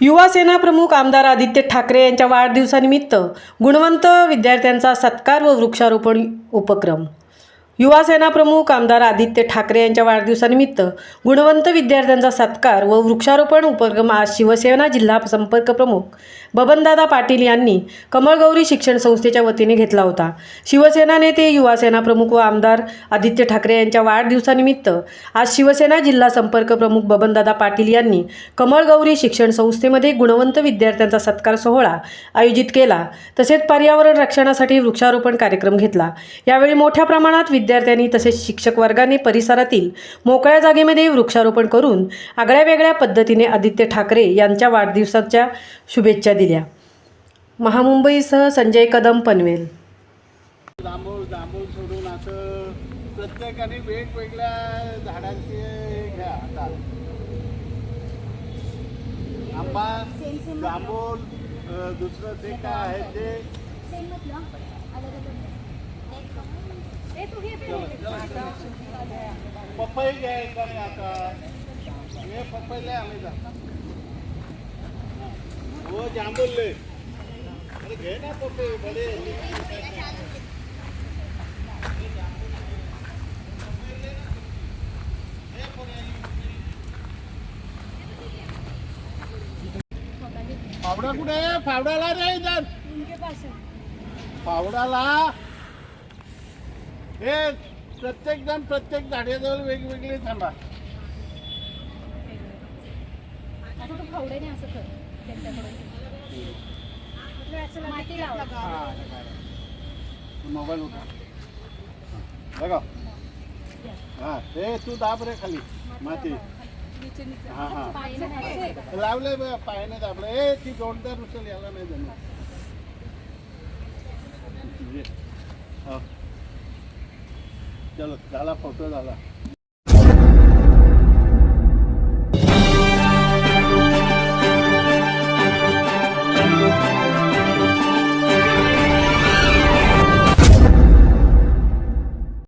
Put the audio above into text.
युवा सेना प्रमुख आमदार आदित्य ठाकरे यांच्या वाढदिवसानिमित्त गुणवंत विद्यार्थ्यांचा सत्कार व वृक्षारोपण उपक्रम। युवा सेना प्रमुख आमदार आदित्य ठाकरे यांच्या वाढदिवसानिमित्त गुणवंत विद्यार्थ्यांचा सत्कार व वृक्षारोपण उपक्रम आज शिवसेना जिल्हा संपर्क प्रमुख बबनदादा पाटील यांनी कमळगौरी शिक्षण संस्थेच्या वतीने घेतला होता। शिवसेना नेते युवा सेना प्रमुख व आमदार आदित्य ठाकरे यांच्या वाढदिवसानिमित्त आज शिवसेना जिल्हा संपर्क प्रमुख बबनदादा पाटील यांनी कमळगौरी शिक्षण संस्थेमध्ये गुणवंत विद्यार्थ्यांचा सत्कार सोहळा आयोजित केला। तसेच पर्यावरण रक्षणासाठी वृक्षारोपण कार्यक्रम घेतला। यावेळी मोठ्या प्रमाणात विद्यार्थ्यांनी तसेच शिक्षक वर्गाने परिसरातील मोकळ्या जागेमध्ये वृक्षारोपण करून आगळ्या वेगळ्या पद्धतीने आदित्य ठाकरे यांच्या वाढदिवसाच्या शुभेच्छा दिल्या। महामुंबईसह संजय कदम पनवेल। जांभूळ सोडून असं प्रत्येकाने वेगवेगळ्या झाडांचे घ्या। आता आंबा, जांभूळ, दुसरं ते काय आहे ते पपई घ्यायचा नाही। आता हे पपईला आम्ही जा वो जांभूळ ले, अरे घे ना पपई भले। फावडा कुठे आहे? फावडाला रे इधर फावडाला। हे प्रत्येक जण प्रत्येक झाडाजवळ वेगवेगळे थांबा। मोबाईल उठा बघा। हा ते तू दाब रे खाली माती। हा हा लावले पायाने दाबलं। ए ती जोरदार उचल, याला नाही जमत। चलो झाला, फोटो झाला।